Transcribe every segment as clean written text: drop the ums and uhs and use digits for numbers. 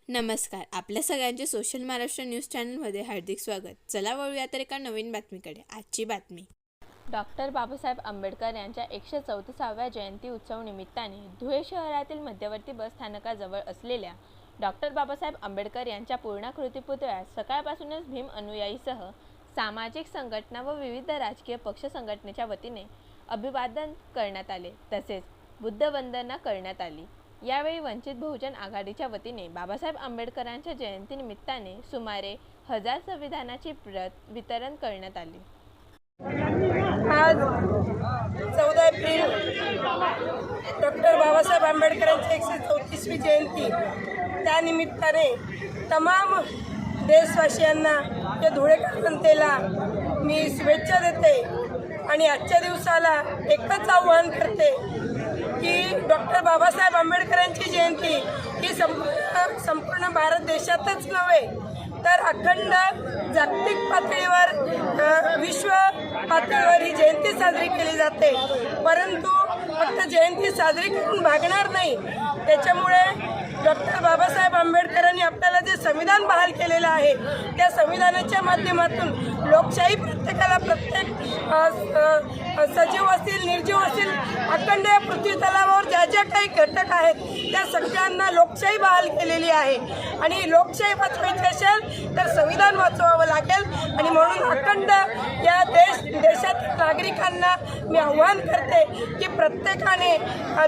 नमस्कार. आपल्या सगळ्यांचे सोशल महाराष्ट्र न्यूज चॅनलमध्ये हार्दिक स्वागत. चला वळूया तर एका नवीन बातमीकडे. आजची बातमी. डॉक्टर बाबासाहेब आंबेडकर यांच्या 134व्या जयंती उत्सव निमित्ताने धुळे शहरातील मध्यवर्ती बस स्थानकाजवळ असलेल्या डॉक्टर बाबासाहेब आंबेडकर यांच्या पूर्णाकृती पुतळ्यास सकाळपासूनच भीम अनुयायीसह सामाजिक संघटना व विविध राजकीय पक्ष संघटनेच्या वतीने अभिवादन करण्यात आले, तसेच बुद्धवंदना करण्यात आली. यावेळी वंचित बहुजन आघाडीच्या वतीने बाबासाहेब आंबेडकरांच्या जयंतीनिमित्ताने सुमारे 1000 संविधानाची प्रत वितरण करण्यात आली. आज 14 एप्रिल डॉक्टर बाबासाहेब आंबेडकरांची 134वी जयंती, त्यानिमित्ताने तमाम देशवासियांना या धुळेकर जनतेला मी शुभेच्छा देते आणि आजच्या दिवसाला एकच आव्हान करते की डॉक्टर बाबासाहेब आंबेडकरांची जयंती ही संपूर्ण भारत देशातच नव्हे तर अखंड जागतिक पातळीवर विश्व पातळीवर ही जयंती साजरी केली जाते. परंतु फक्त जयंती साजरी करून भागणार नाही. त्याच्यामुळे डॉक्टर बाबासाहेब आंबेडकरांनी आपल्याला जे संविधान बहाल केलेलं आहे त्या संविधानाच्या माध्यमातून लोकशाही प्रत्येकाला प्रत्येक सजीव असतील निर्जीव असतील अखंड या पृथ्वी तलावावर ज्या ज्या काही घटक आहेत त्या सगळ्यांना लोकशाही बहाल केलेली आहे आणि लोकशाही वाचवायची असेल तर संविधान वाचवावं लागेल. आणि म्हणून अखंड या देशातील नागरिकांना मी आव्हान करते की प्रत्येकाने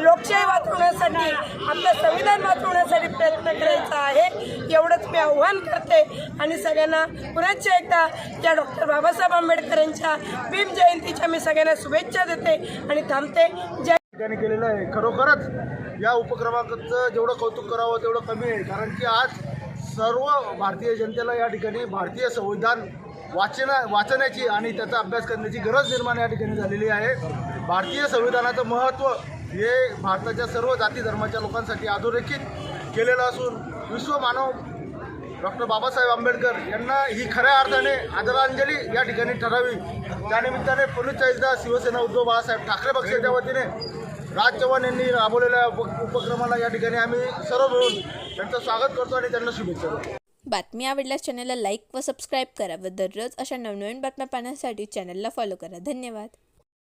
लोकशाही वाचवण्यासाठी आपलं संविधान वाचवण्यासाठी प्रयत्न करायचा आहे. एवढंच मी आव्हान करते आणि सगळ्यांना पुन्हा एकदा या डॉक्टर बाबासाहेब आंबेडकरांच्या भीम जयंतीच्या मी सगळ्यांना शुभेच्छा देते आणि थांबते. त्यांनी केलेलं आहे. खरोखरच या उपक्रमाचं जेवढं कौतुक करावं तेवढं कमी आहे, कारण की आज सर्व भारतीय जनतेला या ठिकाणी भारतीय संविधान वाचण्याची आणि त्याचा अभ्यास करण्याची गरज निर्माण या ठिकाणी झालेली आहे. भारतीय संविधानाचं महत्त्व हे भारताच्या सर्व जाती धर्माच्या लोकांसाठी अधोरेखित केलेलं असून विश्वमानव डॉक्टर बाबासाहेब आंबेडकर यांना ही खऱ्या अर्थाने आदरांजली या ठिकाणी ठरावी. त्यानिमित्ताने 45दा शिवसेना उद्धव बाळासाहेब ठाकरे पक्षाच्या वतीने राज चव्हाण यांनी राबवलेल्या उपक्रमाला या ठिकाणी आम्ही सर्व मिळून त्यांचं स्वागत करतो आणि त्यांना शुभेच्छा देतो. बातमी आवडल्यास चॅनलला लाईक व सबस्क्राईब करा व दररोज अशा नवनवीन बातम्या पाहण्यासाठी चॅनलला फॉलो करा. धन्यवाद.